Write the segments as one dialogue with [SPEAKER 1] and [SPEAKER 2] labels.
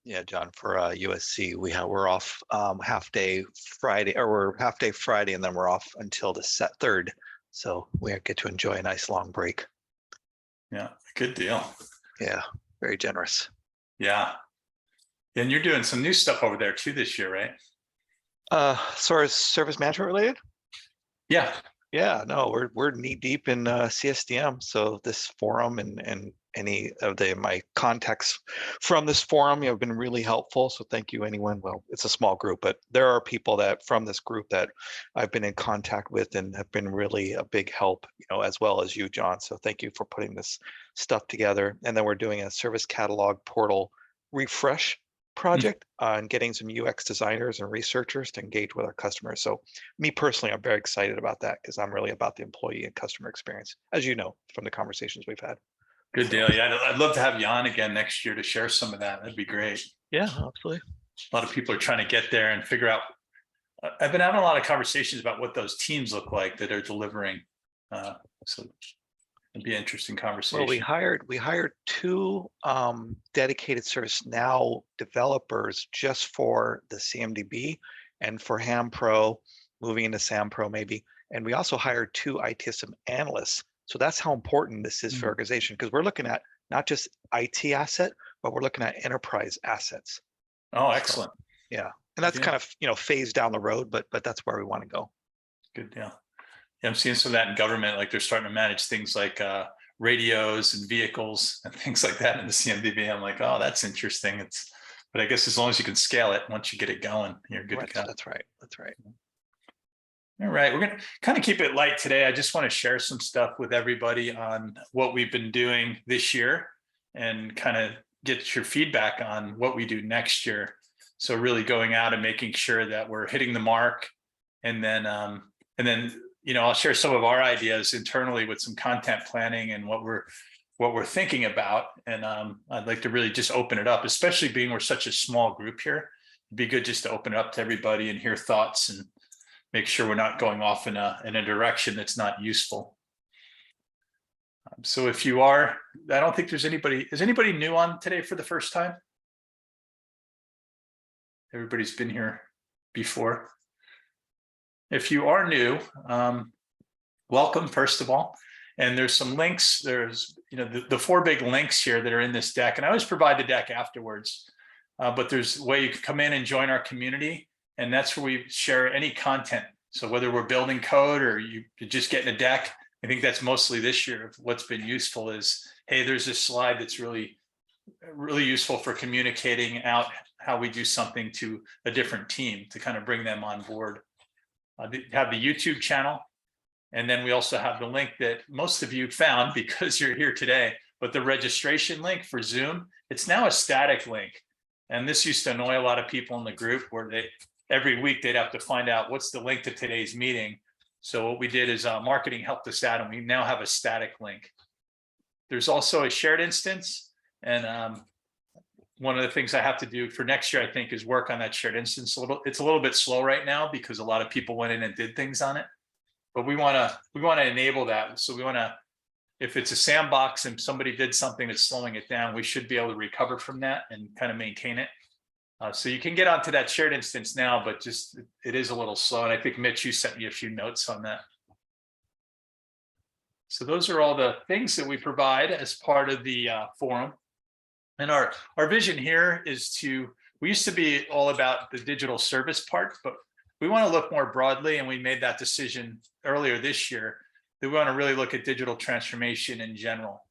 [SPEAKER 1] Yeah, John, for USC, we're off half day Friday, or we're half day Friday, and then we're off until the third. So we get to enjoy a nice long break.
[SPEAKER 2] Yeah, good deal.
[SPEAKER 1] Yeah, very generous.
[SPEAKER 2] Yeah. And you're doing some new stuff over there too this year, right?
[SPEAKER 1] So as service management related?
[SPEAKER 2] Yeah.
[SPEAKER 1] Yeah, no, we're knee deep in CSDM. So this forum and any of my contacts from this forum, have been really helpful. So thank you, anyone. Well, it's a small group, but there are people that from this group that I've been in contact with and have been really a big help, as well as you, John. So thank you for putting this stuff together. And then we're doing a service catalog portal refresh project and getting some UX designers and researchers to engage with our customers. So me personally, I'm very excited about that because I'm really about the employee and customer experience, as you know, from the conversations we've had.
[SPEAKER 2] Good deal. Yeah, I'd love to have you on again next year to share some of that. That'd be great.
[SPEAKER 1] Yeah, absolutely.
[SPEAKER 2] A lot of people are trying to get there and figure out. I've been having a lot of conversations about what those teams look like that are delivering. So it'd be an interesting conversation.
[SPEAKER 1] Well, we hired two dedicated ServiceNow developers just for the CMDB and for Ham Pro, moving into Sam Pro maybe. And we also hired two ITSM analysts. So that's how important this is for organization, because we're looking at not just IT asset, but we're looking at enterprise assets.
[SPEAKER 2] Oh, excellent.
[SPEAKER 1] So, yeah. And that's kind of phased down the road, but that's where we want to go. Good
[SPEAKER 2] deal. Yeah, I'm seeing some of that in government, like they're starting to manage things like radios and vehicles and things like that in the CMDB. I'm like, oh, that's interesting. But I guess as long as you can scale it, once you get it going, you're good to go.
[SPEAKER 1] That's right. That's right.
[SPEAKER 2] All right, we're going to kind of keep it light today. I just want to share some stuff with everybody on what we've been doing this year and kind of get your feedback on what we do next year. So really going out and making sure that we're hitting the mark, and then I'll share some of our ideas internally with some content planning and what we're thinking about. And I'd like to really just open it up, especially being we're such a small group here. It'd be good just to open it up to everybody and hear thoughts and make sure we're not going off in a direction that's not useful. So if you are, I don't think there's anybody, is anybody new on today for the first time? Everybody's been here before. If you are new, welcome, first of all. And there's some links. There's, the four big links here that are in this deck. And I always provide the deck afterwards. But there's a way you can come in and join our community. And that's where we share any content. So whether we're building code or you're just getting a deck, I think that's mostly this year. What's been useful is, hey, there's this slide that's really, really useful for communicating out how we do something to a different team to kind of bring them on board. Have the YouTube channel. And then we also have the link that most of you found because you're here today, but the registration link for Zoom, it's now a static link. And this used to annoy a lot of people in the group where every week they'd have to find out what's the link to today's meeting. So what we did is marketing helped us out, and we now have a static link. There's also a shared instance. And one of the things I have to do for next year, I think, is work on that shared instance. It's a little bit slow right now because a lot of people went in and did things on it. But we want to enable that. So we want to, if it's a sandbox and somebody did something that's slowing it down, we should be able to recover from that and kind of maintain it. So you can get onto that shared instance now, but just it is a little slow. And I think Mitch, you sent me a few notes on that. So those are all the things that we provide as part of the forum. And our vision here is we used to be all about the digital service part, but we want to look more broadly. And we made that decision earlier this year that we want to really look at digital transformation in general.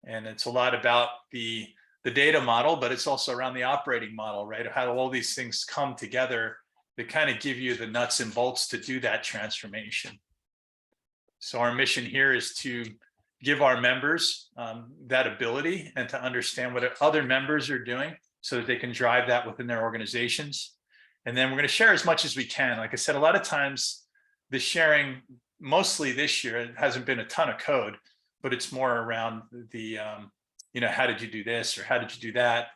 [SPEAKER 2] And it's a lot about the data model, but it's also around the operating model, right? How all these things come together that kind of give you the nuts and bolts to do that transformation. So our mission here is to give our members that ability and to understand what other members are doing so that they can drive that within their organizations. And then we're going to share as much as we can. Like I said, a lot of times the sharing, mostly this year, it hasn't been a ton of code, but it's more around the, how did you do this or how did you do that?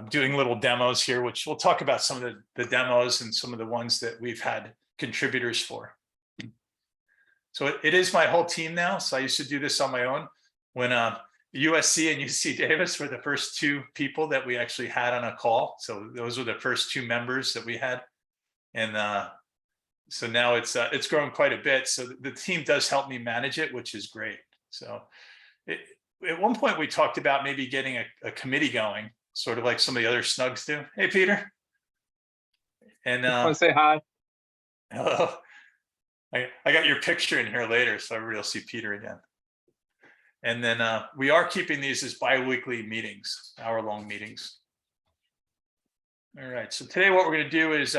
[SPEAKER 2] Doing little demos here, which we'll talk about some of the demos and some of the ones that we've had contributors for. So it is my whole team now. So I used to do this on my own when USC and UC Davis were the first two people that we actually had on a call. So those were the first two members that we had. And so now it's grown quite a bit. So the team does help me manage it, which is great. So at one point we talked about maybe getting a committee going, sort of like some of the other snugs do. Hey, Peter. And
[SPEAKER 3] Want to say hi?
[SPEAKER 2] hello. I got your picture in here later, so everybody will see Peter again. And then we are keeping these as bi-weekly meetings, hour-long meetings. All right, so today what we're going to do is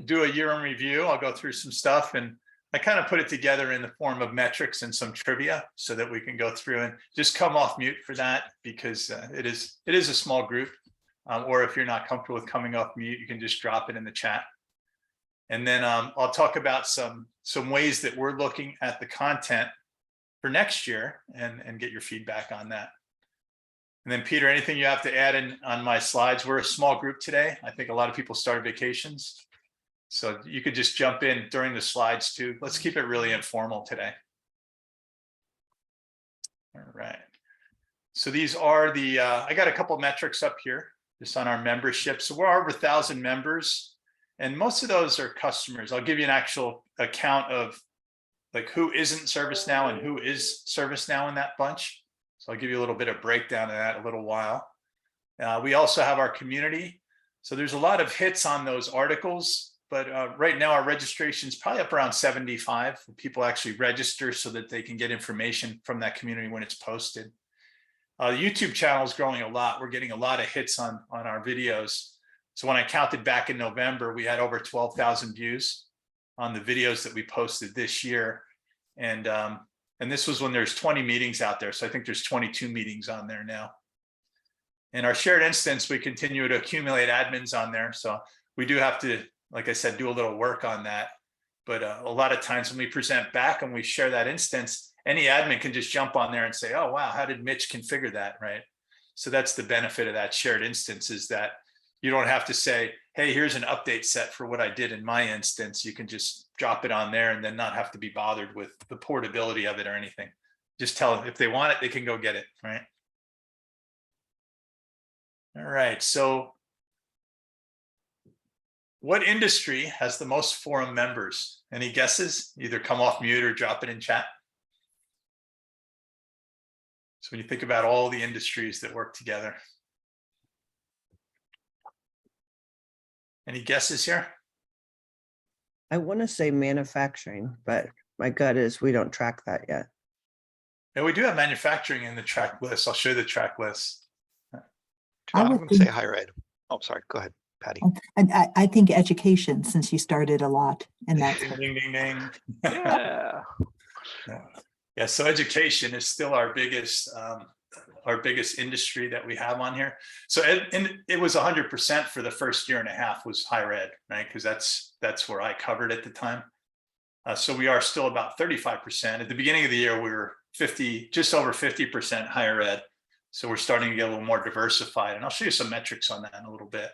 [SPEAKER 2] do a year in review. I'll go through some stuff, and I kind of put it together in the form of metrics and some trivia so that we can go through, and just come off mute for that because it is a small group. Or if you're not comfortable with coming off mute, you can just drop it in the chat. And then I'll talk about some ways that we're looking at the content for next year and get your feedback on that. And then Peter, anything you have to add in on my slides? We're a small group today. I think a lot of people started vacations. So you could just jump in during the slides too. Let's keep it really informal today. All right. So these are the, I got a couple metrics up here just on our membership. So we're over 1,000 members, and most of those are customers. I'll give you an actual account of like who isn't ServiceNow and who is ServiceNow in that bunch. So I'll give you a little bit of breakdown of that in a little while. We also have our community. So there's a lot of hits on those articles, but right now our registration is probably up around 75. People actually register so that they can get information from that community when it's posted. The YouTube channel is growing a lot. We're getting a lot of hits on our videos. So when I counted back in November, we had over 12,000 views on the videos that we posted this year. And this was when there's 20 meetings out there. So I think there's 22 meetings on there now. In our shared instance, we continue to accumulate admins on there. So we do have to, like I said, do a little work on that. But a lot of times when we present back and we share that instance, any admin can just jump on there and say, oh, wow, how did Mitch configure that, right? So that's the benefit of that shared instance, is that you don't have to say, hey, here's an update set for what I did in my instance. You can just drop it on there and then not have to be bothered with the portability of it or anything. Just tell them if they want it, they can go get it, right? All right, so what industry has the most forum members? Any guesses? Either come off mute or drop it in chat. So when you think about all the industries that work together. Any guesses here?
[SPEAKER 4] I want to say manufacturing, but my gut is we don't track that yet.
[SPEAKER 2] Yeah, we do have manufacturing in the track list. I'll show you the track list.
[SPEAKER 1] I'm going to say higher ed. Oh, sorry. Go ahead, Patty.
[SPEAKER 5] I think education, since you started a lot in that.
[SPEAKER 2] Ding, ding, ding, ding.
[SPEAKER 1] Yeah.
[SPEAKER 2] Yeah, so education is still our biggest industry that we have on here. So and it was 100% for the first year and a half was higher ed, right? Because that's where I covered at the time. So we are still about 35%. At the beginning of the year, we were just over 50% higher ed. So we're starting to get a little more diversified, and I'll show you some metrics on that in a little bit.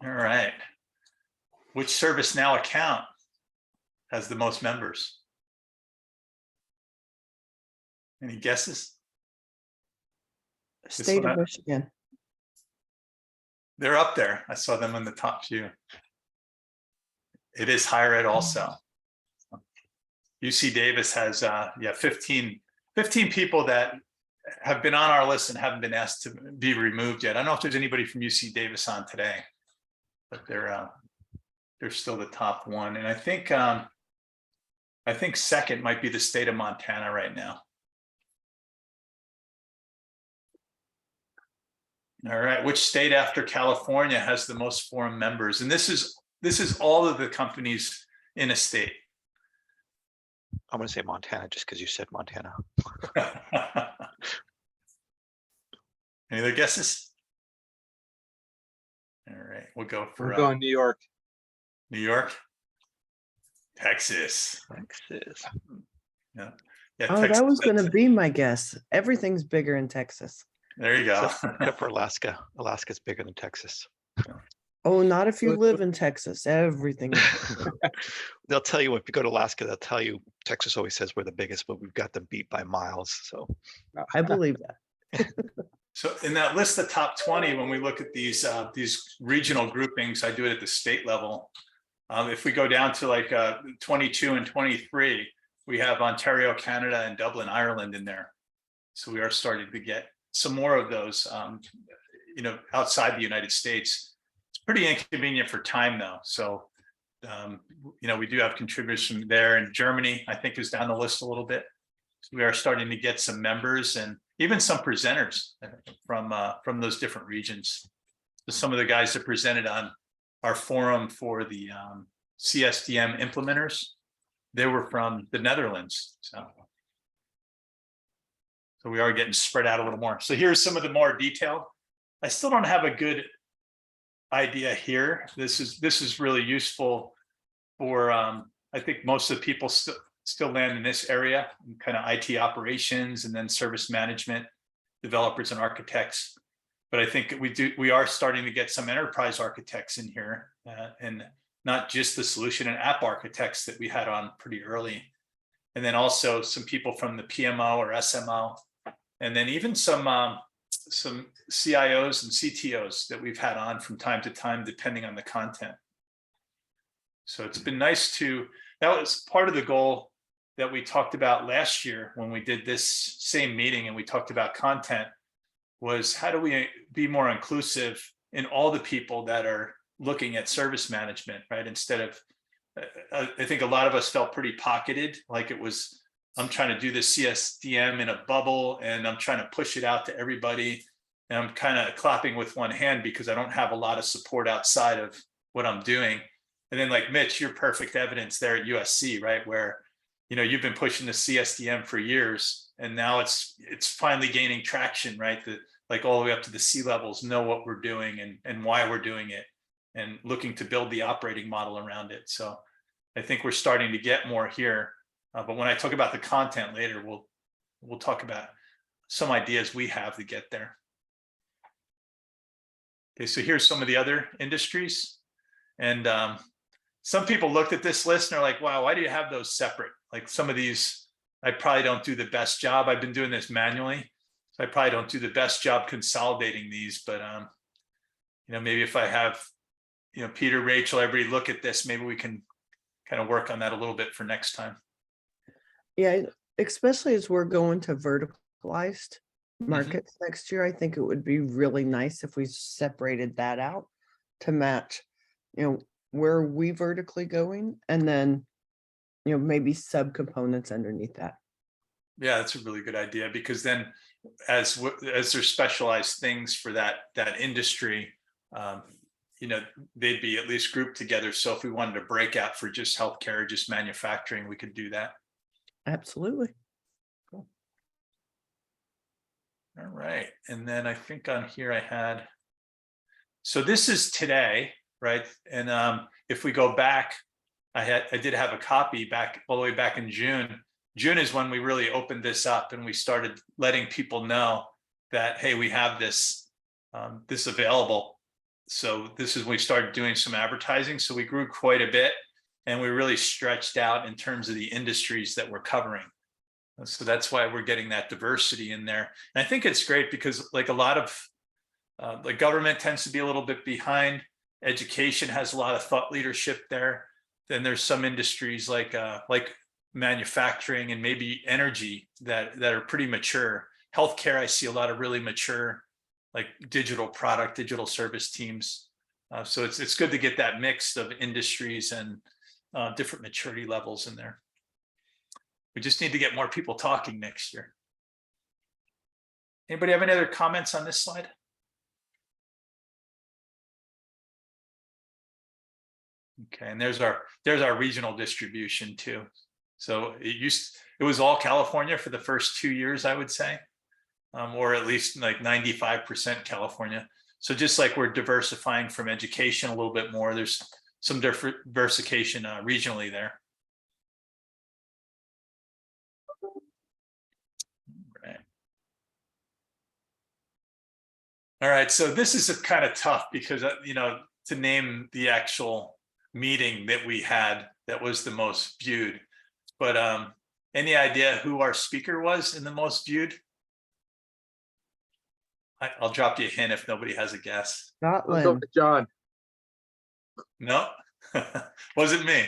[SPEAKER 2] All right. Which ServiceNow account has the most members? Any guesses?
[SPEAKER 4] State of Michigan.
[SPEAKER 2] They're up there. I saw them in the top few. It is higher ed also. UC Davis has 15 people that have been on our list and haven't been asked to be removed yet. I don't know if there's anybody from UC Davis on today, but they're still the top one. And I think second might be the state of Montana right now. All right, which state after California has the most forum members? And this is all of the companies in a state.
[SPEAKER 1] I'm going to say Montana just because you said Montana.
[SPEAKER 2] Any other guesses? All right, we'll go for
[SPEAKER 3] We're going New York.
[SPEAKER 2] New York, Texas.
[SPEAKER 1] Texas.
[SPEAKER 2] Yeah,
[SPEAKER 4] Oh,
[SPEAKER 2] Texas,
[SPEAKER 4] that was going to be my guess. Everything's bigger in Texas.
[SPEAKER 2] there you go.
[SPEAKER 1] Except for Alaska. Alaska's bigger than Texas.
[SPEAKER 4] Oh, not if you live in Texas, everything.
[SPEAKER 1] They'll tell you if you go to Alaska, they'll tell you Texas always says we're the biggest, but we've got them beat by miles. So
[SPEAKER 4] I believe that.
[SPEAKER 2] So in that list of top 20, when we look at these regional groupings, I do it at the state level. If we go down to like 22 and 23, we have Ontario, Canada, and Dublin, Ireland in there. So we are starting to get some more of those, outside the United States. It's pretty inconvenient for time though. So, we do have contributors from there, and Germany, I think, is down the list a little bit. So we are starting to get some members and even some presenters from those different regions. So some of the guys that presented on our forum for the CSDM implementers, they were from the Netherlands. So we are getting spread out a little more. So here's some of the more detailed. I still don't have a good idea here. This is really useful for I think most of the people still land in this area, kind of IT operations and then service management, developers and architects. But I think we are starting to get some enterprise architects in here, and not just the solution and app architects that we had on pretty early. And then also some people from the PMO or SMO, and then even some CIOs and CTOs that we've had on from time to time, depending on the content. So it's been nice that was part of the goal that we talked about last year when we did this same meeting and we talked about content, was how do we be more inclusive in all the people that are looking at service management, right? Instead of, I think a lot of us felt pretty pocketed, like it was, I'm trying to do the CSDM in a bubble and I'm trying to push it out to everybody. And I'm kind of clapping with one hand because I don't have a lot of support outside of what I'm doing. And then like Mitch, you're perfect evidence there at USC, right? Where, you've been pushing the CSDM for years and now it's finally gaining traction, right? Like all the way up to the C-levels know what we're doing and why we're doing it and looking to build the operating model around it. So I think we're starting to get more here. But when I talk about the content later, we'll talk about some ideas we have to get there. Okay, so here's some of the other industries. And some people looked at this list and are like, wow, why do you have those separate? Like some of these, I probably don't do the best job. I've been doing this manually. So I probably don't do the best job consolidating these, but maybe if I have, Peter, Rachel, everybody look at this, maybe we can kind of work on that a little bit for next time.
[SPEAKER 4] Yeah, especially as we're going to verticalized markets next year, I think it would be really nice if we separated that out to match, where we vertically going, and then, maybe subcomponents underneath that.
[SPEAKER 2] Yeah, that's a really good idea, because then as there's specialized things for that industry, they'd be at least grouped together. So if we wanted to break out for just healthcare, just manufacturing, we could do that.
[SPEAKER 4] Absolutely.
[SPEAKER 2] Cool. All right. And then I think on here I had, so this is today, right? And if we go back, I did have a copy back all the way back in June. June is when we really opened this up and we started letting people know that, hey, we have this available. So this is when we started doing some advertising. So we grew quite a bit and we really stretched out in terms of the industries that we're covering. So that's why we're getting that diversity in there. And I think it's great because like a lot of the government tends to be a little bit behind. Education has a lot of thought leadership there. Then there's some industries like manufacturing and maybe energy that are pretty mature. Healthcare, I see a lot of really mature, like digital service teams. So it's good to get that mix of industries and different maturity levels in there. We just need to get more people talking next year. Anybody have any other comments on this slide? Okay, and there's our regional distribution too. So it was all California for the first 2 years, I would say, or at least like 95% California. So just like we're diversifying from education a little bit more, there's some diversification regionally there. All right, so this is kind of tough because to name the actual meeting that we had that was the most viewed. But any idea who our speaker was in the most viewed? I'll drop you a hint if nobody has a guess.
[SPEAKER 4] Scott
[SPEAKER 3] Let's go
[SPEAKER 4] Lim.
[SPEAKER 3] with John.
[SPEAKER 2] No, wasn't me.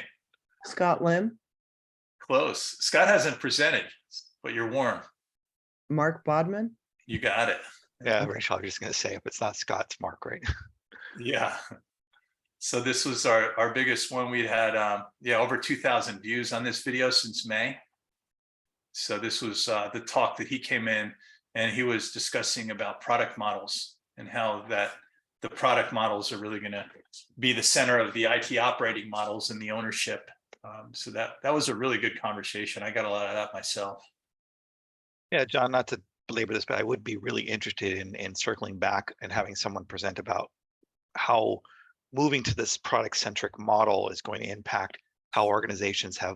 [SPEAKER 4] Scott Lim,
[SPEAKER 2] Close. Scott hasn't presented, but you're warm.
[SPEAKER 4] Mark Bodman.
[SPEAKER 2] You got it.
[SPEAKER 1] Yeah, Rachel, I was just gonna say, if it's not Scott, it's Mark, right?
[SPEAKER 2] Yeah. So this was our biggest one. We had over 2,000 views on this video since May. So this was the talk that he came in and he was discussing about product models and how that the product models are really going to be the center of the IT operating models and the ownership. So that was a really good conversation. I got a lot of that myself.
[SPEAKER 1] Yeah, John, not to belabor this, but I would be really interested in circling back and having someone present about how moving to this product-centric model is going to impact how organizations have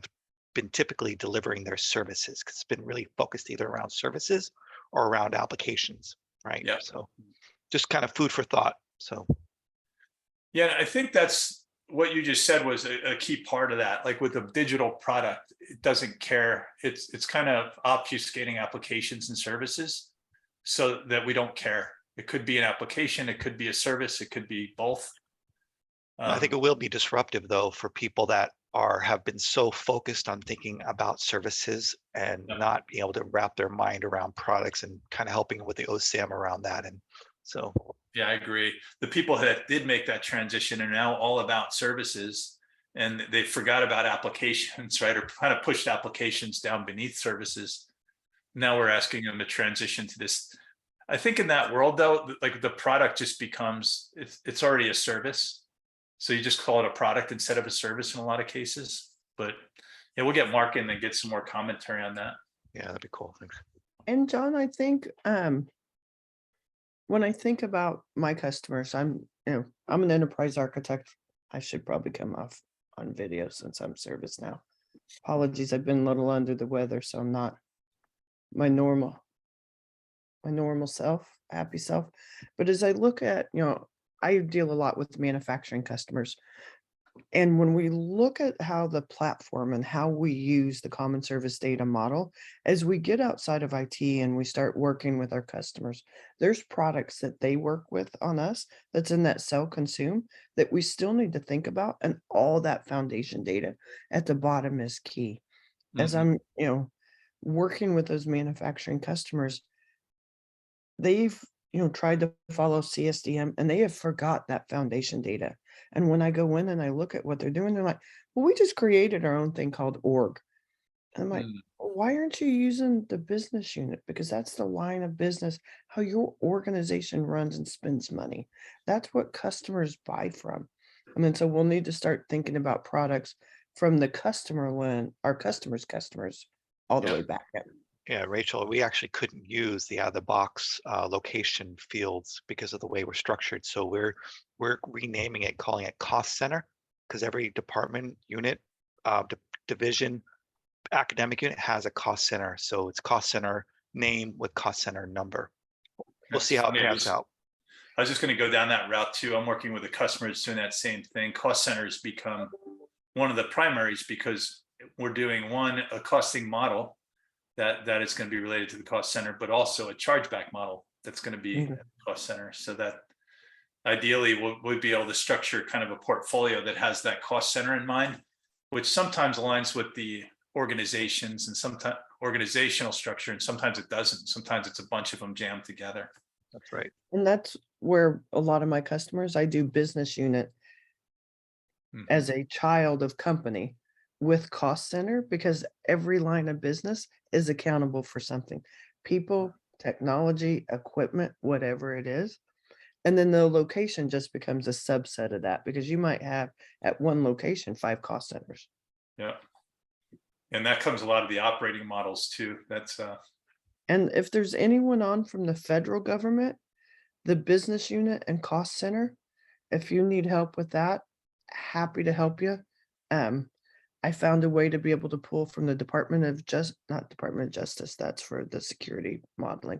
[SPEAKER 1] been typically delivering their services, because it's been really focused either around services or around applications, right?
[SPEAKER 2] Yeah.
[SPEAKER 1] So just kind of food for thought. So
[SPEAKER 2] yeah, I think that's what you just said was a key part of that. Like with a digital product, it doesn't care. It's kind of obfuscating applications and services so that we don't care. It could be an application, it could be a service, it could be both.
[SPEAKER 1] I think it will be disruptive though for people that have been so focused on thinking about services and not being able to wrap their mind around products and kind of helping with the OSAM around that. And so
[SPEAKER 2] yeah, I agree. The people that did make that transition are now all about services and they forgot about applications, right? Or kind of pushed applications down beneath services. Now we're asking them to transition to this. I think in that world though, like the product just becomes, it's already a service. So you just call it a product instead of a service in a lot of cases. But yeah, we'll get Mark in and get some more commentary on that.
[SPEAKER 1] yeah, that'd be cool. Thanks.
[SPEAKER 4] And John, I think when I think about my customers, I'm an enterprise architect. I should probably come off on video since I'm ServiceNow. Apologies, I've been a little under the weather, so I'm not my normal self, happy self. But as I look at, I deal a lot with manufacturing customers. And when we look at how the platform and how we use the common service data model, as we get outside of IT and we start working with our customers, there's products that they work with on us that's in that sell consume that we still need to think about. And all that foundation data at the bottom is key. As I'm, working with those manufacturing customers, they've tried to follow CSDM and they have forgot that foundation data. And when I go in and I look at what they're doing, they're like, well, we just created our own thing called org. And I'm like, well, why aren't you using the business unit? Because that's the line of business, how your organization runs and spends money. That's what customers buy from. And then so we'll need to start thinking about products from the customer lens, our customers, all the way back in.
[SPEAKER 1] Yeah, Rachel, we actually couldn't use the out-of-the-box location fields because of the way we're structured. So we're renaming it, calling it cost center, because every department, unit, division, academic unit has a cost center. So it's cost center name with cost center number. We'll see how it pans out.
[SPEAKER 2] I was just going to go down that route too. I'm working with the customers doing that same thing. Cost centers become one of the primaries because we're doing a costing model that is going to be related to the cost center, but also a chargeback model that's going to be cost center. So that ideally we'll be able to structure kind of a portfolio that has that cost center in mind, which sometimes aligns with the organizations and sometimes organizational structure, and sometimes it doesn't. Sometimes it's a bunch of them jammed together.
[SPEAKER 1] That's right.
[SPEAKER 4] And that's where a lot of my customers, I do business unit as a child of company with cost center, because every line of business is accountable for something: people, technology, equipment, whatever it is. And then the location just becomes a subset of that, because you might have at one location 5 cost centers.
[SPEAKER 2] Yeah. And that comes a lot of the operating models too. That's
[SPEAKER 4] and if there's anyone on from the federal government, the business unit and cost center, if you need help with that, happy to help you. I found a way to be able to pull from the not Department of Justice, that's for the security modeling,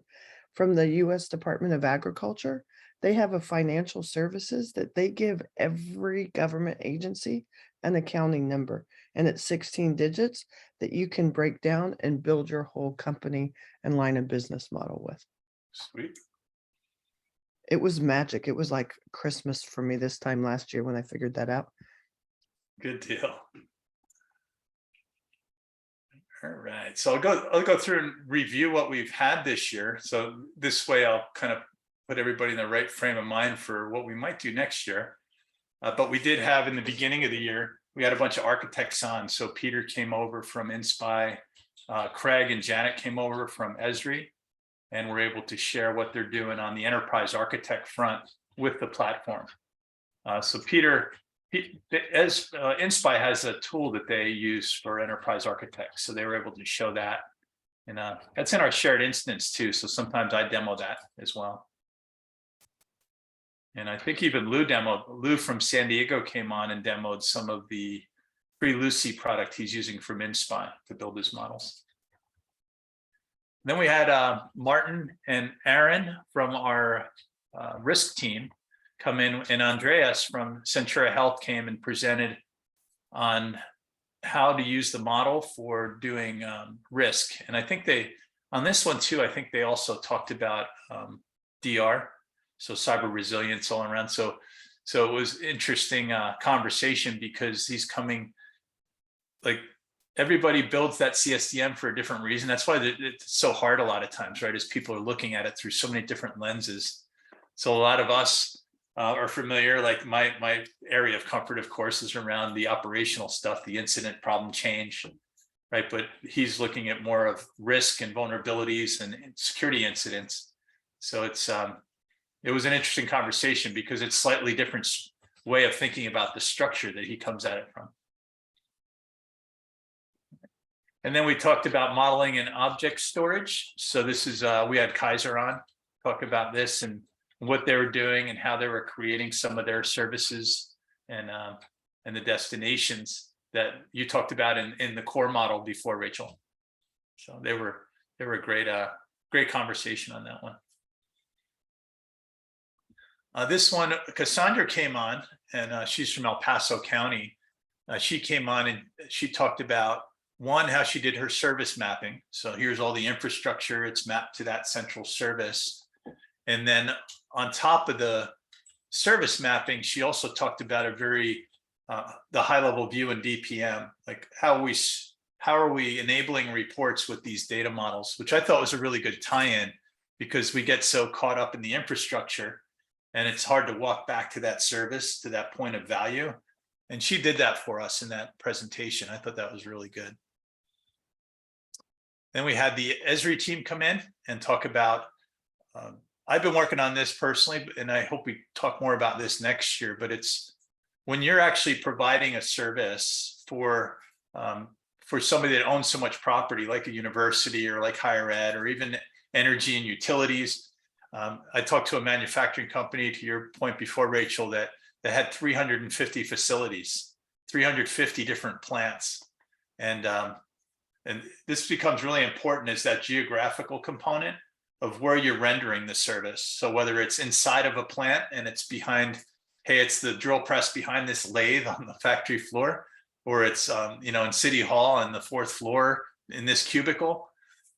[SPEAKER 4] from the US Department of Agriculture. They have a financial services that they give every government agency an accounting number, and it's 16 digits that you can break down and build your whole company and line of business model with.
[SPEAKER 2] Sweet.
[SPEAKER 4] It was magic. It was like Christmas for me this time last year when I figured that out.
[SPEAKER 2] Good deal. All right, so I'll go through and review what we've had this year. So this way I'll kind of put everybody in the right frame of mind for what we might do next year. But we did have in the beginning of the year, we had a bunch of architects on. So Peter came over from Inspy, Craig and Janet came over from Esri, and we're able to share what they're doing on the enterprise architect front with the platform. So Peter, Inspy has a tool that they use for enterprise architects. So they were able to show that. And that's in our shared instance too. So sometimes I demo that as well. And I think even Lou from San Diego came on and demoed some of the pre-Lucy product he's using from Inspy to build his models. Then we had Martin and Aaron from our risk team come in, and Andreas from Centura Health came and presented on how to use the model for doing risk. And I think on this one too, I think they also talked about DR, so cyber resilience all around. So it was interesting conversation, because he's coming, like, everybody builds that CSDM for a different reason. That's why it's so hard a lot of times, right? As people are looking at it through so many different lenses. So a lot of us are familiar, like my area of comfort, of course, is around the operational stuff, the incident problem change, right? But he's looking at more of risk and vulnerabilities and security incidents. So it was an interesting conversation, because it's slightly different way of thinking about the structure that he comes at it from. And then we talked about modeling and object storage. So this is, we had Kaiser on talk about this and what they were doing and how they were creating some of their services and the destinations that you talked about in the core model before, Rachel. So they were a great conversation on that one. This one, Cassandra came on, and she's from El Paso County. She came on and she talked about, one, how she did her service mapping. So here's all the infrastructure, it's mapped to that central service. And then on top of the service mapping, she also talked about a very, the high level view in DPM, like how are we enabling reports with these data models, which I thought was a really good tie-in, because we get so caught up in the infrastructure and it's hard to walk back to that service, to that point of value. And she did that for us in that presentation. I thought that was really good. Then we had the Esri team come in and talk about, I've been working on this personally, and I hope we talk more about this next year, but it's when you're actually providing a service for somebody that owns so much property, like a university or like higher ed or even energy and utilities. I talked to a manufacturing company, to your point before, Rachel, that had 350 facilities, 350 different plants. And this becomes really important, is that geographical component of where you're rendering the service. So whether it's inside of a plant and it's behind, hey, it's the drill press behind this lathe on the factory floor, or it's in City Hall on the 4th floor in this cubicle,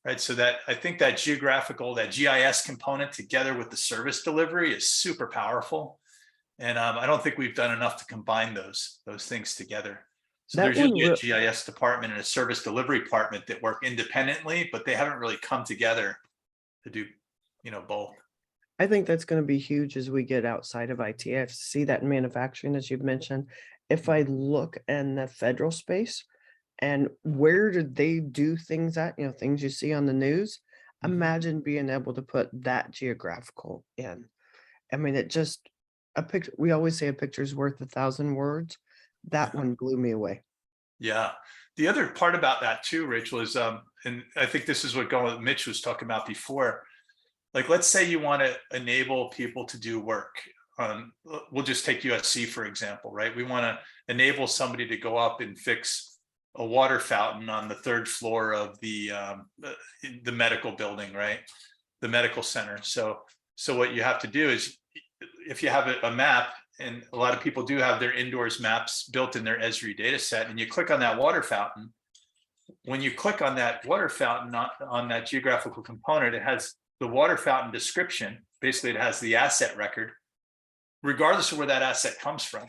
[SPEAKER 2] right? So that I think that geographical, that GIS component together with the service delivery is super powerful. And I don't think we've done enough to combine those things together. So there's usually a GIS department and a service delivery department that work independently, but they haven't really come together to do, both.
[SPEAKER 4] I think that's going to be huge as we get outside of IT. I see that in manufacturing, as you've mentioned. If I look in the federal space and where did they do things at, things you see on the news, imagine being able to put that geographical in. I mean, a picture, we always say a picture's worth 1,000 words. That one blew me away.
[SPEAKER 2] Yeah. The other part about that too, Rachel, is, and I think this is what Mitch was talking about before. Like, let's say you want to enable people to do work. We'll just take USC, for example, right? We want to enable somebody to go up and fix a water fountain on the 3rd floor of the medical building, right? The medical center. So what you have to do is if you have a map, and a lot of people do have their indoors maps built in their Esri data set, and you click on that water fountain, when you click on that water fountain on that geographical component, it has the water fountain description. Basically, it has the asset record, regardless of where that asset comes from.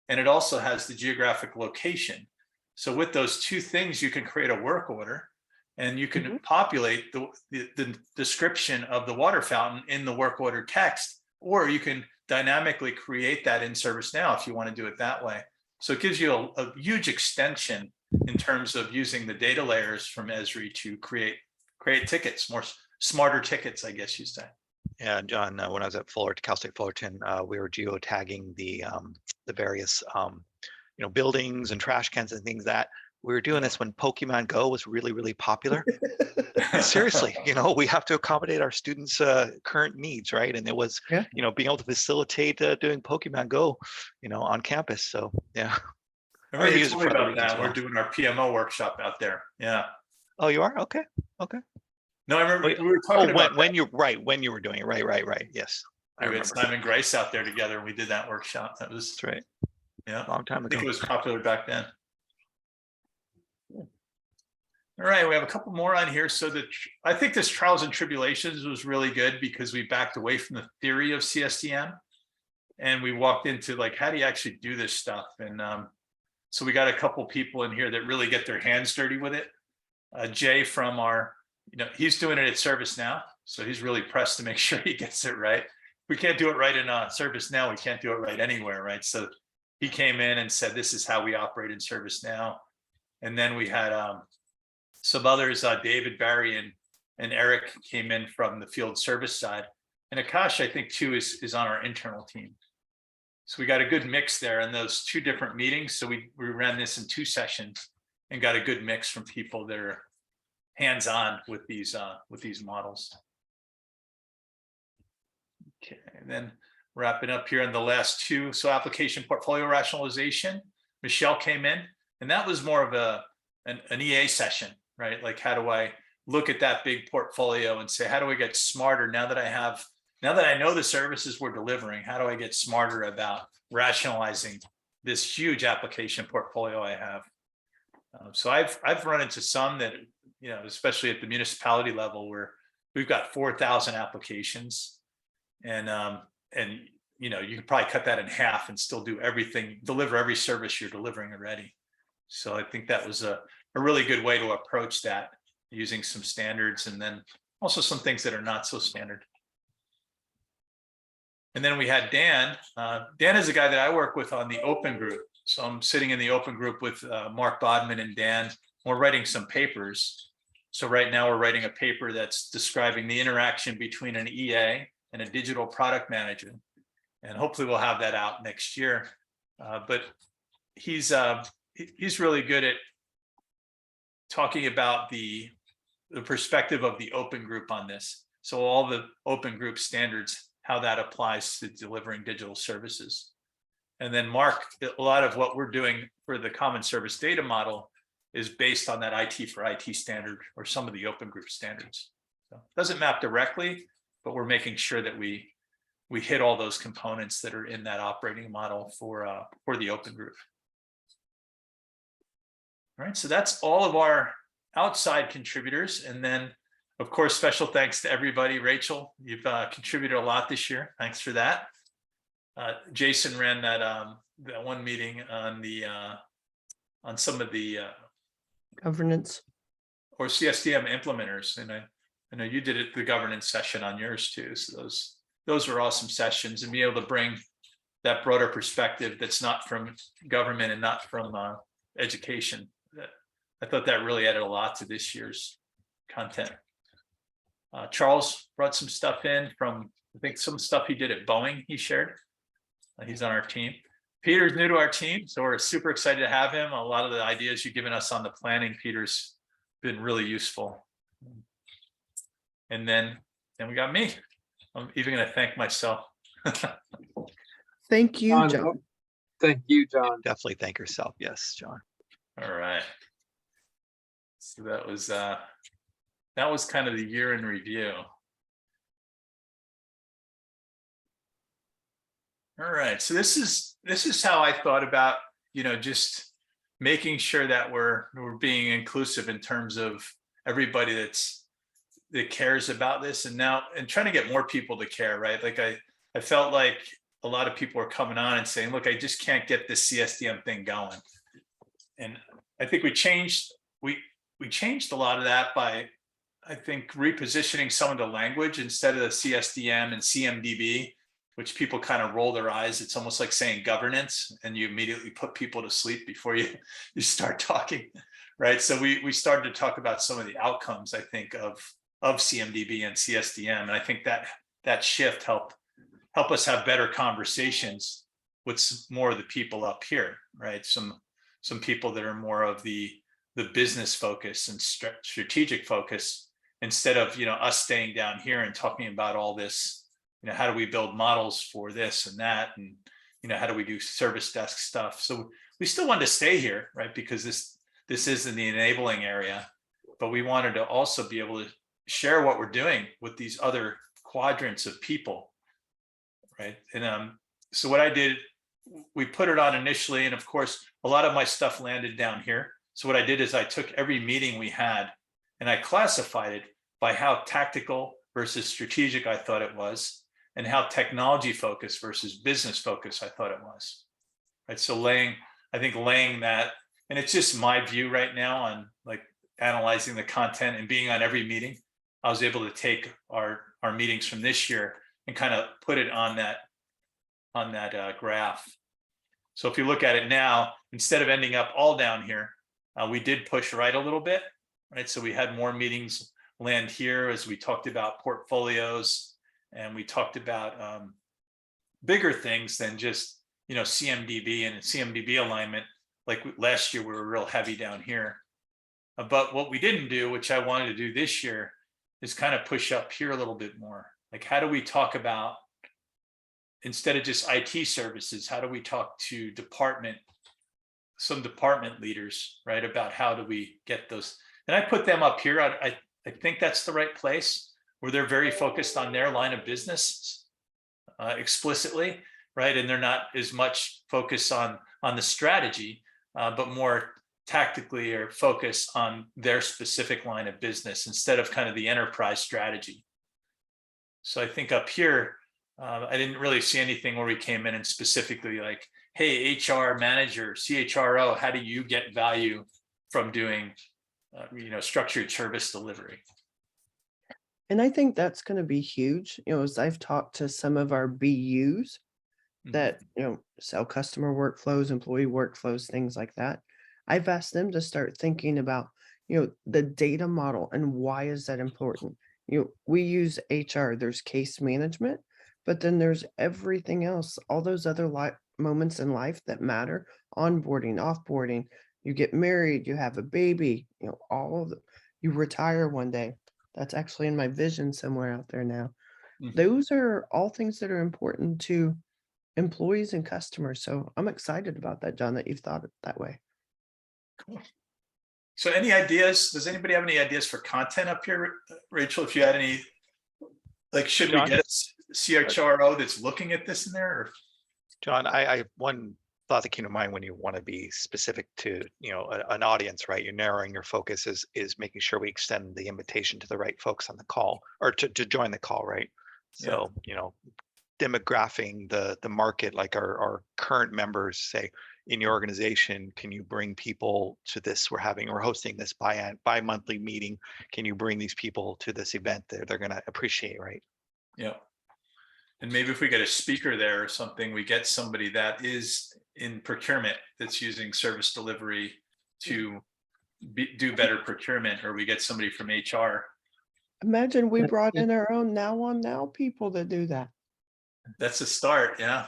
[SPEAKER 2] And it also has the geographic location. So with those two things, you can create a work order, and you can populate the description of the water fountain in the work order text, or you can dynamically create that in ServiceNow if you want to do it that way. So it gives you a huge extension in terms of using the data layers from Esri to create tickets, more smarter tickets, I guess you'd say.
[SPEAKER 1] Yeah, John, when I was at Cal State Fullerton, we were geotagging the various buildings and trash cans and things that we were doing this when Pokemon Go was really, really popular. Seriously, we have to accommodate our students' current needs, right? And it was,
[SPEAKER 4] Yeah.
[SPEAKER 1] being able to facilitate doing Pokemon Go, on campus. So yeah.
[SPEAKER 2] I remember you
[SPEAKER 1] use it
[SPEAKER 2] told me
[SPEAKER 1] for other
[SPEAKER 2] about
[SPEAKER 1] reasons
[SPEAKER 2] that.
[SPEAKER 1] as well.
[SPEAKER 2] We're doing our PMO workshop out there. Yeah.
[SPEAKER 1] Oh, you are? Okay.
[SPEAKER 2] No, I remember
[SPEAKER 1] Wait,
[SPEAKER 2] we were talking about
[SPEAKER 1] when you were doing it. Right. Yes. I
[SPEAKER 2] we
[SPEAKER 1] remember.
[SPEAKER 2] had Simon Grace out there together, and we did that workshop. That was
[SPEAKER 1] That's right.
[SPEAKER 2] yeah,
[SPEAKER 1] Long time
[SPEAKER 2] I think
[SPEAKER 1] ago.
[SPEAKER 2] it was popular back then. All right, we have a couple more on here. So I think this trials and tribulations was really good because we backed away from the theory of CSDM, and we walked into like, how do you actually do this stuff? And so we got a couple people in here that really get their hands dirty with it. Jay from our, he's doing it at ServiceNow, so he's really pressed to make sure he gets it right. We can't do it right in ServiceNow. We can't do it right anywhere, right? So he came in and said, this is how we operate in ServiceNow. And then we had some others, David, Barry, and Eric came in from the field service side. And Akash, I think, too, is on our internal team. So we got a good mix there in those two different meetings. So we ran this in 2 sessions and got a good mix from people that are hands-on with these models. Okay, and then wrapping up here in the last 2. So application portfolio rationalization, Michelle came in, and that was more of an EA session, right? Like, how do I look at that big portfolio and say, how do I get smarter now that I know the services we're delivering? How do I get smarter about rationalizing this huge application portfolio I have? So I've run into some that, especially at the municipality level, where we've got 4,000 applications, and you could probably cut that in half and still do everything, deliver every service you're delivering already. So I think that was a really good way to approach that, using some standards and then also some things that are not so standard. And then we had Dan. Dan is a guy that I work with on the open group. So I'm sitting in the open group with Mark Bodman and Dan. We're writing some papers. So right now we're writing a paper that's describing the interaction between an EA and a digital product manager. And hopefully we'll have that out next year. But he's really good at talking about the perspective of the open group on this. So all the open group standards, how that applies to delivering digital services. And then Mark, a lot of what we're doing for the common service data model is based on that IT for IT standard, or some of the open group standards. So it doesn't map directly, but we're making sure that we hit all those components that are in that operating model for the open group. All right, so that's all of our outside contributors. And then, of course, special thanks to everybody. Rachel, you've contributed a lot this year. Thanks for that. Jason ran that one meeting on some of the
[SPEAKER 4] Governance.
[SPEAKER 2] or CSDM implementers, and I know you did the governance session on yours too. So those were awesome sessions, and be able to bring that broader perspective that's not from government and not from education. I thought that really added a lot to this year's content. Charles brought some stuff in from, I think, some stuff he did at Boeing he shared. He's on our team. Peter's new to our team, so we're super excited to have him. A lot of the ideas you've given us on the planning, Peter's been really useful. And then we got me. I'm even going to thank myself.
[SPEAKER 4] Thank you, John.
[SPEAKER 3] Thank you, John.
[SPEAKER 1] Definitely thank yourself. Yes, John.
[SPEAKER 2] All right. So that was kind of the year in review. All right. So this is how I thought about, just making sure that we're being inclusive in terms of everybody that cares about this, and trying to get more people to care, right? Like I felt like a lot of people are coming on and saying, look, I just can't get this CSDM thing going. And I think we changed a lot of that by, I think, repositioning some of the language. Instead of the CSDM and CMDB, which people kind of roll their eyes. It's almost like saying governance, and you immediately put people to sleep before you start talking, right? So we started to talk about some of the outcomes, I think, of CMDB and CSDM, and I think that shift help us have better conversations with more of the people up here, right? Some people that are more of the business focus and strategic focus, instead of us staying down here and talking about all this. How do we build models for this and that, and how do we do service desk stuff? So we still wanted to stay here, right? Because this is in the enabling area, but we wanted to also be able to share what we're doing with these other quadrants of people, right? And so what I did, we put it on initially, and of course a lot of my stuff landed down here. So what I did is I took every meeting we had and I classified it by how tactical versus strategic I thought it was, and how technology focused versus business focused I thought it was, right? So laying that, and it's just my view right now on like analyzing the content and being on every meeting. I was able to take our meetings from this year and kind of put it on that graph. So if you look at it now, instead of ending up all down here, we did push right a little bit, right? So we had more meetings land here as we talked about portfolios, and we talked about bigger things than just CMDB and CMDB alignment. Like last year we were real heavy down here, but what we didn't do, which I wanted to do this year, is kind of push up here a little bit more. Like, how do we talk about, instead of just IT services, how do we talk to some department leaders, right, about how do we get those? And I put them up here. I think that's the right place, where they're very focused on their line of business explicitly, right? And they're not as much focused on the strategy, but more tactically or focused on their specific line of business instead of kind of the enterprise strategy. So I think up here, I didn't really see anything where we came in and specifically like, hey, HR manager, CHRO, how do you get value from doing structured service delivery?
[SPEAKER 4] And I think that's going to be huge. As I've talked to some of our BUs that, sell customer workflows, employee workflows, things like that, I've asked them to start thinking about, the data model and why is that important? We use HR, there's case management, but then there's everything else, all those other moments in life that matter, onboarding, offboarding, you get married, you have a baby, all of you retire one day. That's actually in my vision somewhere out there now. Those are all things that are important to employees and customers. So I'm excited about that, John, that you've thought it that way.
[SPEAKER 2] Cool. So any ideas? Does anybody have any ideas for content up here? Rachel, if you had any, like, should we get a CHRO that's looking at this in there? Or?
[SPEAKER 1] John, I one thought that came to mind when you want to be specific to an audience, right? You're narrowing your focus is making sure we extend the invitation to the right folks on the call, or to join the call, right? So demographing the market, like our current members say, in your organization, can you bring people to this? We're hosting this bi-monthly meeting. Can you bring these people to this event that they're going to appreciate, right?
[SPEAKER 2] Yeah. And maybe if we get a speaker there or something, we get somebody that is in procurement that's using service delivery to do better procurement, or we get somebody from HR.
[SPEAKER 4] Imagine we brought in our own now people to do that.
[SPEAKER 2] That's a start. Yeah.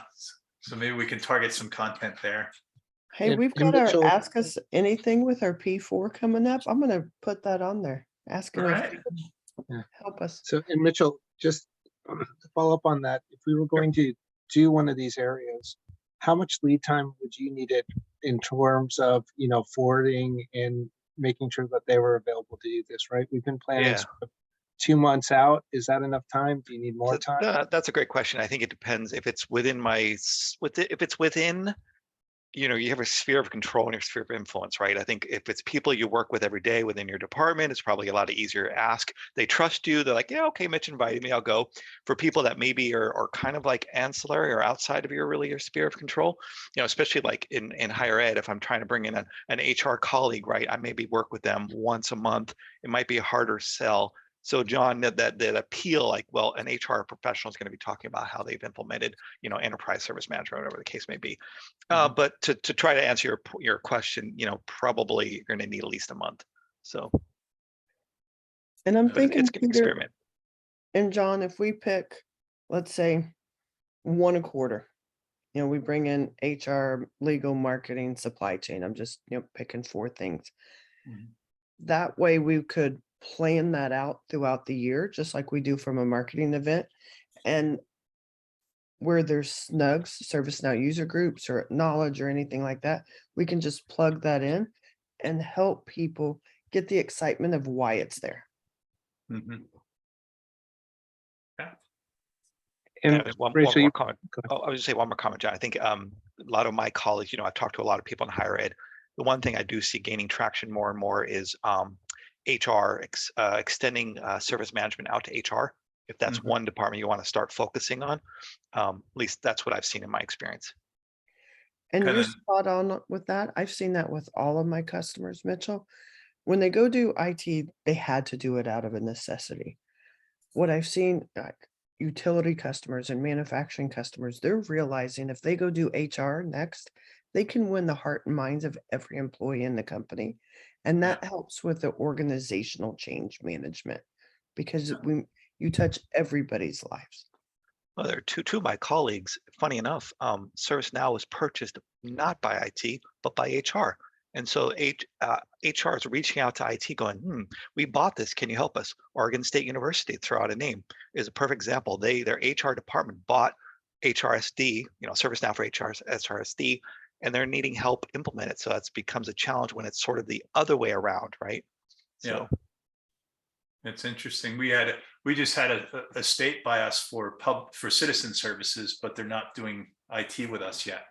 [SPEAKER 2] So maybe we can target some content there.
[SPEAKER 4] Hey, we've got our Ask Us Anything with our P4 coming up. I'm going to put that on there. Asking us to help us.
[SPEAKER 3] So, and Mitchell, just to follow up on that, if we were going to do one of these areas, how much lead time would you need it in terms of, forwarding and making sure that they were available to do this, right? We've been planning 2 months out? Is that enough time? Do you need more time?
[SPEAKER 1] That's a great question. I think it depends if it's within if it's within, you have a sphere of control and your sphere of influence, right? I think if it's people you work with every day within your department, it's probably a lot easier to ask. They trust you. They're like, yeah, okay, Mitch invited me, I'll go. For people that maybe are kind of like ancillary or outside of your sphere of control, especially like in higher ed, if I'm trying to bring in an HR colleague, right? I maybe work with them once a month. It might be a harder sell. So John, that appeal, like, well, an HR professional is going to be talking about how they've implemented, enterprise service management, whatever the case may be. But to try to answer your question, probably you're going to need at least a month. So,
[SPEAKER 4] And I'm
[SPEAKER 1] but
[SPEAKER 4] thinking,
[SPEAKER 1] it's an
[SPEAKER 4] Peter
[SPEAKER 1] experiment.
[SPEAKER 4] and John, if we pick, let's say, one a quarter, we bring in HR, legal, marketing, supply chain. I'm just, picking 4 things.
[SPEAKER 2] Mhm.
[SPEAKER 4] That way we could plan that out throughout the year, just like we do from a marketing event. And where there's snugs, ServiceNow user groups or knowledge or anything like that, we can just plug that in and help people get the excitement of why it's there.
[SPEAKER 2] Mhm.
[SPEAKER 3] And
[SPEAKER 1] One
[SPEAKER 3] Rachel,
[SPEAKER 1] more comment.
[SPEAKER 3] go ahead.
[SPEAKER 1] Oh, I was just say one more comment, John. I think a lot of my colleagues, I've talked to a lot of people in higher ed. The one thing I do see gaining traction more and more is HR extending service management out to HR. If that's
[SPEAKER 2] Mhm.
[SPEAKER 1] one department you want to start focusing on, at least that's what I've seen in my experience.
[SPEAKER 4] And
[SPEAKER 2] Okay,
[SPEAKER 4] you're
[SPEAKER 2] then.
[SPEAKER 4] spot on with that. I've seen that with all of my customers, Mitchell. When they go do IT, they had to do it out of a necessity. What I've seen, like utility customers and manufacturing customers, they're realizing if they go do HR next, they can win the heart and minds of every employee in the company. And that helps with the organizational change management because you touch everybody's lives.
[SPEAKER 1] Well, there are two of my colleagues. Funny enough, ServiceNow was purchased not by IT but by HR, and so HR is reaching out to IT, going, "We bought this. Can you help us?" Oregon State University, to throw out a name, is a perfect example. Their HR department bought HRSD, ServiceNow for HR's SRSD, and they're needing help implement it. So that becomes a challenge when it's sort of the other way around, right?
[SPEAKER 2] Yeah.
[SPEAKER 1] So
[SPEAKER 2] It's interesting. We just had a state buy us for citizen services, but they're not doing IT with us yet.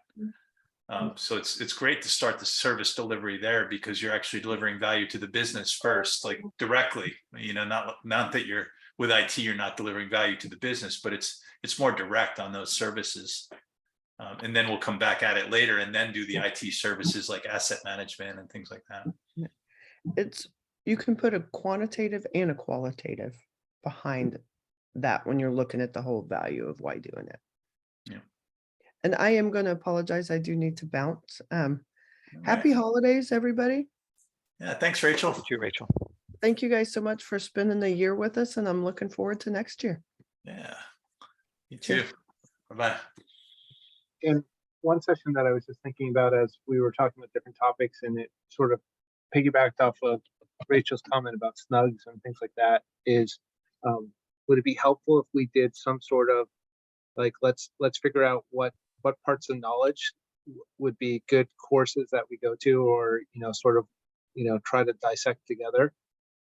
[SPEAKER 2] So it's great to start the service delivery there because you're actually delivering value to the business first, like directly. Not that you're with IT, you're not delivering value to the business, but it's more direct on those services. And then we'll come back at it later and then do the IT services like asset management and things like that.
[SPEAKER 4] You can put a quantitative and a qualitative behind that when you're looking at the whole value of why doing it.
[SPEAKER 2] Yeah.
[SPEAKER 4] And I am going to apologize. I do need to bounce. Happy
[SPEAKER 2] Right.
[SPEAKER 4] holidays, everybody.
[SPEAKER 2] Yeah. Thanks, Rachel.
[SPEAKER 1] thank you, Rachel.
[SPEAKER 4] Thank you guys so much for spending the year with us, and I'm looking forward to next year.
[SPEAKER 2] Yeah. You too.
[SPEAKER 4] Cheers.
[SPEAKER 2] Bye-bye.
[SPEAKER 3] And one session that I was just thinking about as we were talking about different topics, and it sort of piggybacked off of Rachel's comment about snugs and things like that, is would it be helpful if we did some sort of like let's figure out what parts of knowledge would be good courses that we go to, or sort of try to dissect together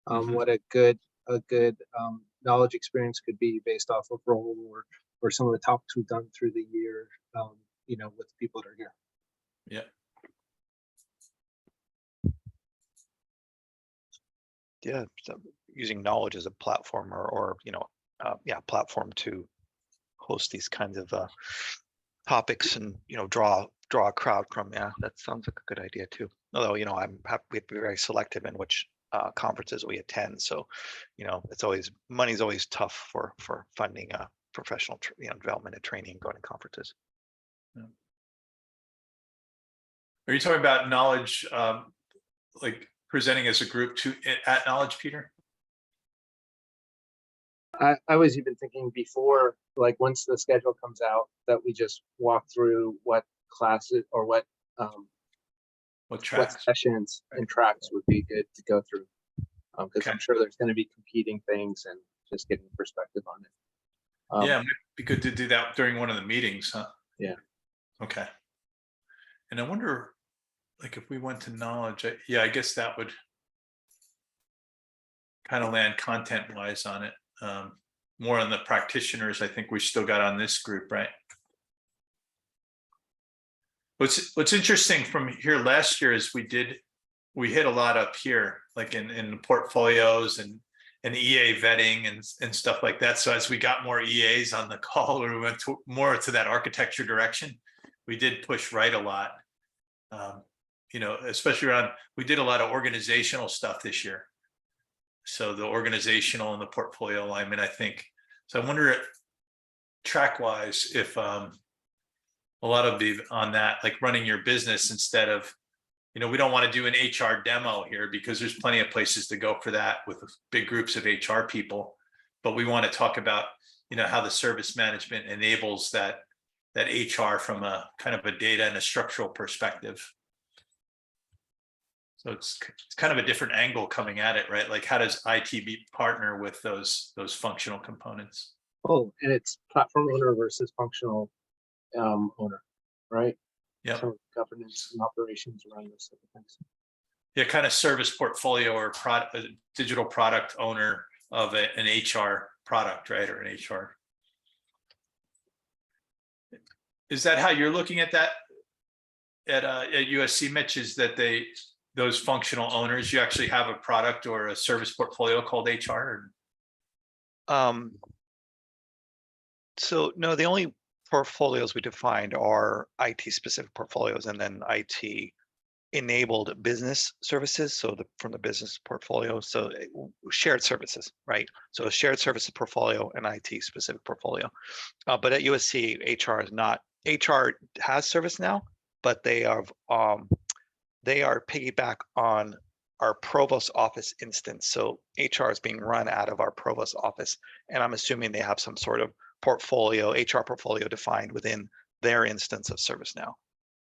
[SPEAKER 3] what a good knowledge experience could be based off of role or some of the topics we've done through the year, with people that are here.
[SPEAKER 2] Yeah.
[SPEAKER 1] Yeah, so using knowledge as a platform or platform to host these kinds of topics and draw a crowd from. Yeah, that sounds like a good idea too. Although I'm happy we have to be very selective in which conferences we attend. So money's always tough for funding professional development and training, going to conferences.
[SPEAKER 2] Are you talking about knowledge, like presenting as a group at Knowledge, Peter?
[SPEAKER 3] I was even thinking before, like once the schedule comes out, that we just walk through what classes or what
[SPEAKER 2] tracks?
[SPEAKER 3] sessions and tracks would be good to go through, because I'm sure there's going to be competing things and just getting perspective on it.
[SPEAKER 2] Yeah, it might be good to do that during one of the meetings, huh?
[SPEAKER 3] Yeah.
[SPEAKER 2] Okay. And I wonder, like, if we went to knowledge, I guess that would. kind of land content wise on it. More on the practitioners, I think we still got on this group, right? What's interesting from here last year is we hit a lot up here, like in the portfolios and EA vetting and stuff like that. So as we got more EAs on the call, or we went more to that architecture direction, we did push right a lot. You know, especially around, we did a lot of organizational stuff this year. So the organizational and the portfolio alignment, I think. So I wonder, track wise, if a lot of the on that, like running your business instead of, you know, we don't want to do an HR demo here because there's plenty of places to go for that with big groups of HR people. But we want to talk about, you know, how the service management enables that HR from a kind of a data and a structural perspective. So it's kind of a different angle coming at it, right? Like, how does IT partner with those functional components?
[SPEAKER 3] Oh, and it's platform owner versus functional owner, right?
[SPEAKER 2] Yeah.
[SPEAKER 3] So governance and operations around those type of things.
[SPEAKER 2] Yeah, kind of service portfolio or digital product owner of an HR product, right? Or an HR. Is that how you're looking at that at USC, Mitch? Is that those functional owners, you actually have a product or a service portfolio called HR?
[SPEAKER 1] So no, the only portfolios we defined are IT specific portfolios and then IT enabled business services. So from the business portfolio, so shared services, right? So a shared services portfolio and IT specific portfolio. But at USC, HR is not. HR has ServiceNow, but they are piggyback on our Provost office instance. So HR is being run out of our Provost office, and I'm assuming they have some sort of portfolio, HR portfolio defined within their instance of ServiceNow.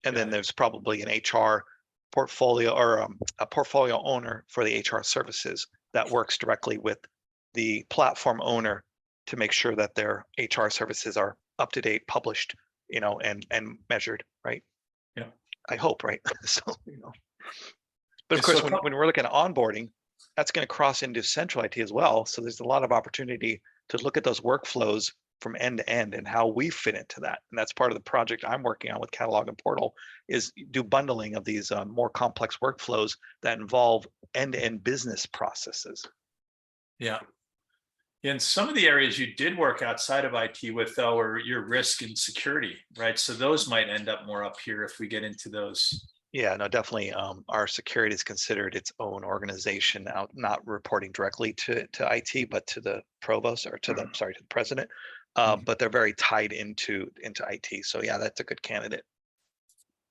[SPEAKER 1] And then there's probably an HR portfolio or a portfolio owner for the HR services that works directly with the platform owner to make sure that their HR services are up to date, published, you know, and measured, right?
[SPEAKER 2] Yeah.
[SPEAKER 1] I hope, right? So, you know, but of
[SPEAKER 2] And
[SPEAKER 1] course,
[SPEAKER 2] so
[SPEAKER 1] when we're looking at onboarding, that's going to cross into central IT as well. So there's a lot of opportunity to look at those workflows from end to end and how we fit into that. And that's part of the project I'm working on with Catalog and Portal, is do bundling of these more complex workflows that involve end-to-end business processes.
[SPEAKER 2] Yeah. In some of the areas you did work outside of IT with, though, are your risk and security, right? So those might end up more up here if we get into those.
[SPEAKER 1] Yeah, no, definitely. Our security is considered its own organization now, not reporting directly to IT, but to the provost or to the to the president. But they're very tied into IT. So yeah, that's a good candidate.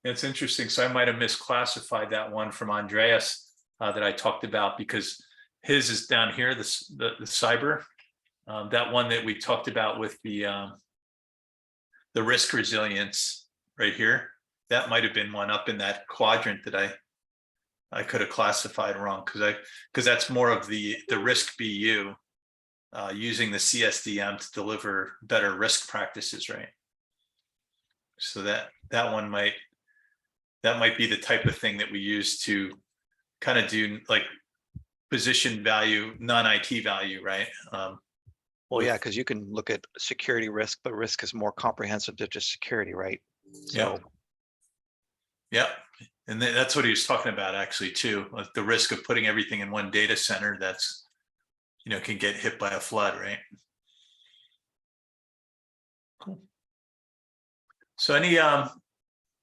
[SPEAKER 2] It's interesting. So I might have misclassified that one from Andreas that I talked about, because his is down here, the cyber. That one that we talked about with the risk resilience right here, that might have been one up in that quadrant that I could have classified wrong, because that's more of the risk BU using the CSDM to deliver better risk practices, right? So that one might be the type of thing that we use to kind of do like position value, non-IT value, right?
[SPEAKER 1] Well, yeah, because you can look at security risk, but risk is more comprehensive than just security, right? So,
[SPEAKER 2] yeah. And that's what he was talking about actually too, like the risk of putting everything in one data center that's, you know, can get hit by a flood, right? Cool. So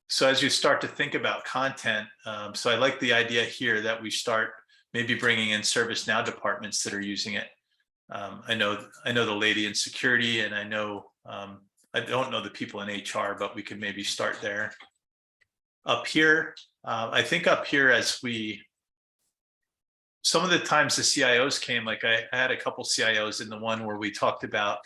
[SPEAKER 2] so as you start to think about content, so I like the idea here that we start maybe bringing in ServiceNow departments that are using it. I know the lady in security, and I don't know the people in HR, but we could maybe start there. Up here, I think up here, some of the times the CIOs came, like I had a couple CIOs in the one where we talked about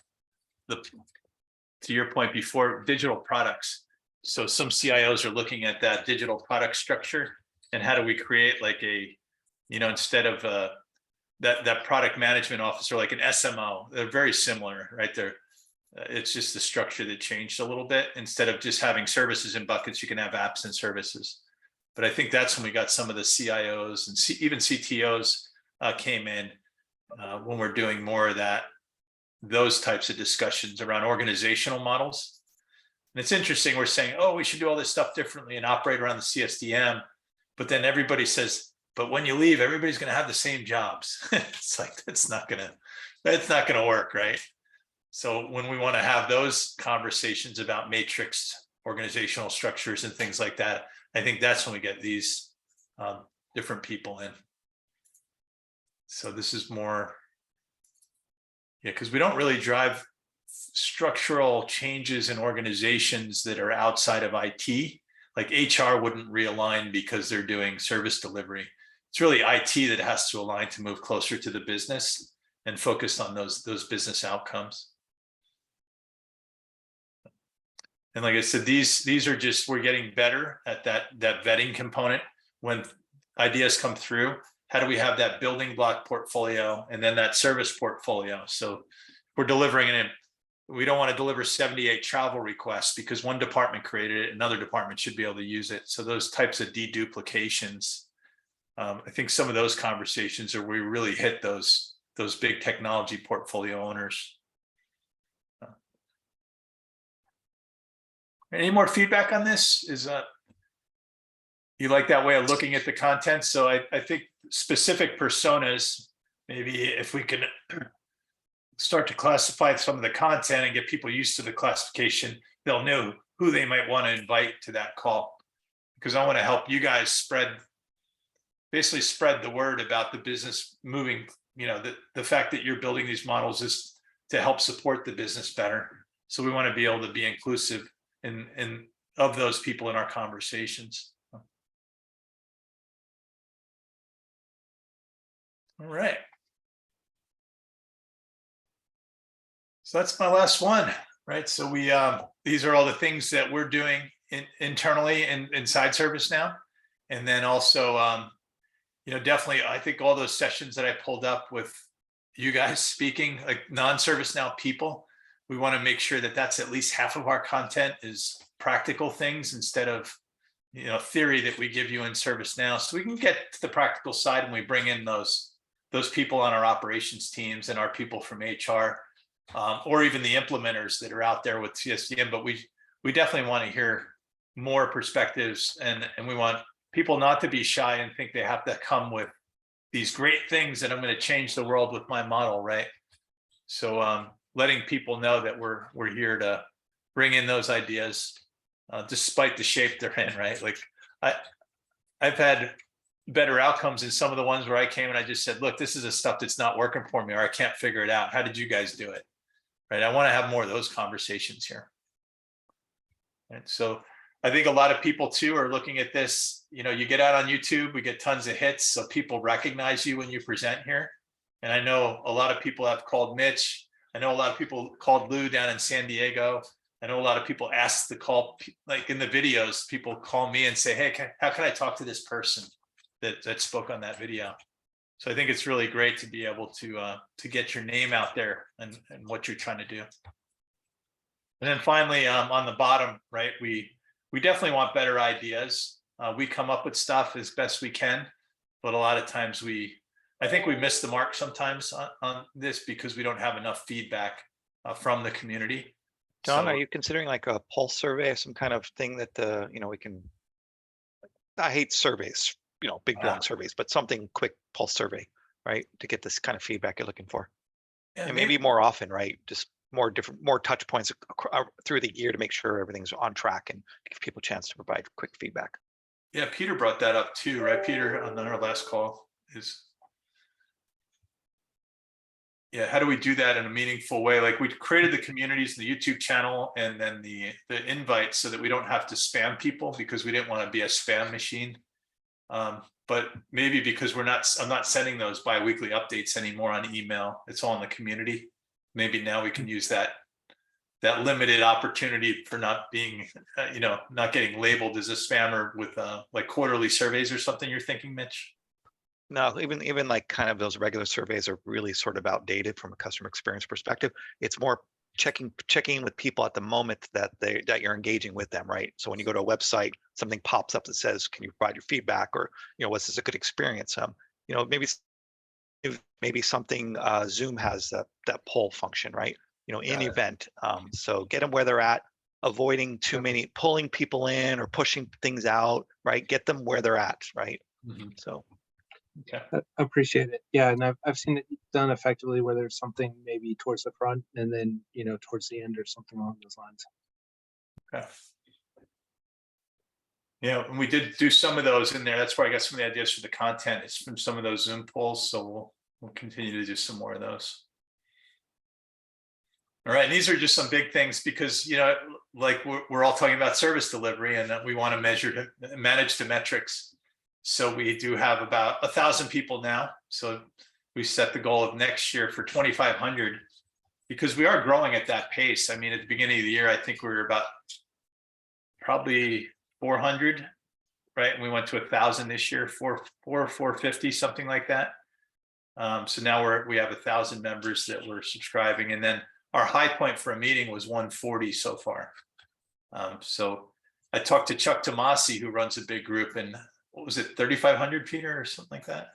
[SPEAKER 2] to your point before, digital products. So some CIOs are looking at that digital product structure and how do we create like instead of that product management officer, like an SMO, they're very similar, right? It's just the structure that changed a little bit. Instead of just having services in buckets, you can have apps and services. But I think that's when we got some of the CIOs and even CTOs came in. when we're doing more of that, those types of discussions around organizational models. And it's interesting, we're saying, oh, we should do all this stuff differently and operate around the CSDM. But then everybody says, but when you leave, everybody's going to have the same jobs. It's like, that's not going to work, right? So when we want to have those conversations about matrixed organizational structures and things like that, I think that's when we get these different people in. So this is more, yeah, because we don't really drive structural changes in organizations that are outside of IT. Like HR wouldn't realign because they're doing service delivery. It's really IT that has to align to move closer to the business and focus on those business outcomes. And like I said, these are just, we're getting better at that vetting component. When ideas come through, how do we have that building block portfolio and then that service portfolio? So we're delivering it. We don't want to deliver 78 travel requests because one department created it, another department should be able to use it. So those types of deduplications, I think some of those conversations are where we really hit those big technology portfolio owners. Any more feedback on this? Is you like that way of looking at the content? So I think specific personas, maybe if we can start to classify some of the content and get people used to the classification, they'll know who they might want to invite to that call. Because I want to help you guys basically spread the word about the business moving, the fact that you're building these models is to help support the business better. So we want to be able to be inclusive in of those people in our conversations. All right. So that's my last one, right? So we these are all the things that we're doing internally inside ServiceNow. And then also, definitely, I think all those sessions that I pulled up with you guys speaking, like non-ServiceNow people, we want to make sure that that's at least half of our content is practical things instead of, theory that we give you in ServiceNow. So we can get to the practical side when we bring in those people on our operations teams and our people from HR, or even the implementers that are out there with CSDM. But we definitely want to hear more perspectives, and we want people not to be shy and think they have to come with these great things that I'm going to change the world with my model, right? So letting people know that we're here to bring in those ideas, despite the shape they're in, right? Like I've had better outcomes in some of the ones where I came and I just said, look, this is the stuff that's not working for me, or I can't figure it out. How did you guys do it? Right? I want to have more of those conversations here. And so I think a lot of people too are looking at this, you get out on YouTube, we get tons of hits, so people recognize you when you present here. And I know a lot of people have called Mitch. I know a lot of people called Lou down in San Diego. I know a lot of people ask to call, like in the videos, people call me and say, hey, how can I talk to this person that spoke on that video? So I think it's really great to be able to get your name out there and what you're trying to do. And then finally, on the bottom, right, we definitely want better ideas. We come up with stuff as best we can, but a lot of times I think we miss the mark sometimes on this because we don't have enough feedback from the community.
[SPEAKER 1] Don,
[SPEAKER 2] So,
[SPEAKER 1] are you considering like a pulse survey or some kind of thing that we can? I hate surveys, big long surveys, but something quick pulse survey, right, to get this kind of feedback you're looking for,
[SPEAKER 2] yeah,
[SPEAKER 1] and maybe more often, right? Just more touch points through the year to make sure everything's on track and give people a chance to provide quick feedback.
[SPEAKER 2] Yeah, Peter brought that up too, right? Peter, on our last call yeah, how do we do that in a meaningful way? Like we created the communities, the YouTube channel, and then the invites so that we don't have to spam people because we didn't want to be a spam machine. But maybe because I'm not sending those bi-weekly updates anymore on email. It's all in the community. Maybe now we can use that limited opportunity for not being, not getting labeled as a spammer with like quarterly surveys or something. You're thinking, Mitch?
[SPEAKER 1] No, even like kind of those regular surveys are really sort of outdated from a customer experience perspective. It's more checking with people at the moment that you're engaging with them, right? So when you go to a website, something pops up that says, "Can you provide your feedback?" or was this a good experience? Maybe maybe something Zoom has that poll function, right? You know, in
[SPEAKER 2] Got it.
[SPEAKER 1] event. So get them where they're at, avoiding too many, pulling people in or pushing things out, right? Get them where they're at, right?
[SPEAKER 2] Mhm.
[SPEAKER 1] So
[SPEAKER 2] Okay.
[SPEAKER 3] Appreciate it. Yeah, and I've seen it done effectively where there's something maybe towards the front and then, you know, towards the end or something along those lines.
[SPEAKER 2] Okay. Yeah, and we did do some of those in there. That's where I got some of the ideas for the content. It's from some of those Zoom polls. So we'll continue to do some more of those. All right, and these are just some big things because, you know, like we're all talking about service delivery and that we want to manage the metrics. So we do have about 1,000 people now. So we set the goal of next year for 2,500 because we are growing at that pace. I mean, at the beginning of the year, I think we were about probably 400, right? And we went to 1,000 this year, 450, something like that. So now we have 1,000 members that we're subscribing, and then our high point for a meeting was 140 so far. So I talked to Chuck Tomasi, who runs a big group, and what was it, 3,500, Peter, or something like that?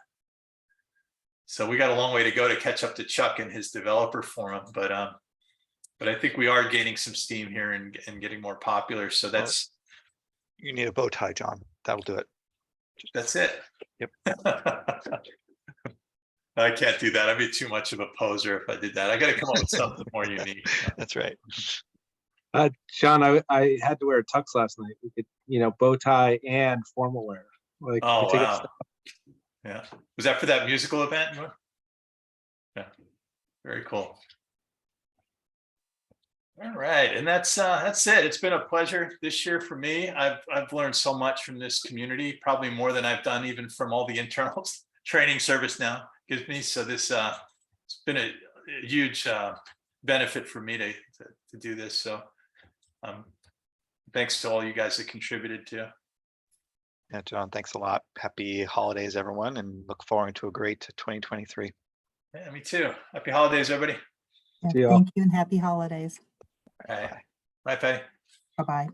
[SPEAKER 2] So we got a long way to go to catch up to Chuck and his developer forum, but I think we are gaining some steam here and getting more popular. So that's
[SPEAKER 1] you need a bow tie, John. That'll do it.
[SPEAKER 2] it.
[SPEAKER 1] Yep.
[SPEAKER 2] I can't do that. I'd be too much of a poser if I did that. I got to come up with something more unique.
[SPEAKER 1] That's right.
[SPEAKER 3] John, I had to wear a tux last night. We could, you know, bow tie and formal wear. Like,
[SPEAKER 2] Oh,
[SPEAKER 3] we take it
[SPEAKER 2] wow. Yeah. Was that for that musical event? Yeah. Very cool. All right. And that's it. It's been a pleasure this year for me. I've learned so much from this community, probably more than I've done even from all the internal training ServiceNow gives me. So this it's been a huge benefit for me to do this. So thanks to all you guys that contributed to.
[SPEAKER 1] Yeah, John, thanks a lot. Happy holidays, everyone, and look forward to a great 2023.
[SPEAKER 2] Yeah, me too. Happy holidays, everybody.
[SPEAKER 5] Yeah,
[SPEAKER 3] See y'all.
[SPEAKER 5] thank you and happy holidays.
[SPEAKER 2] All right. Bye, Patty.
[SPEAKER 5] Bye-bye.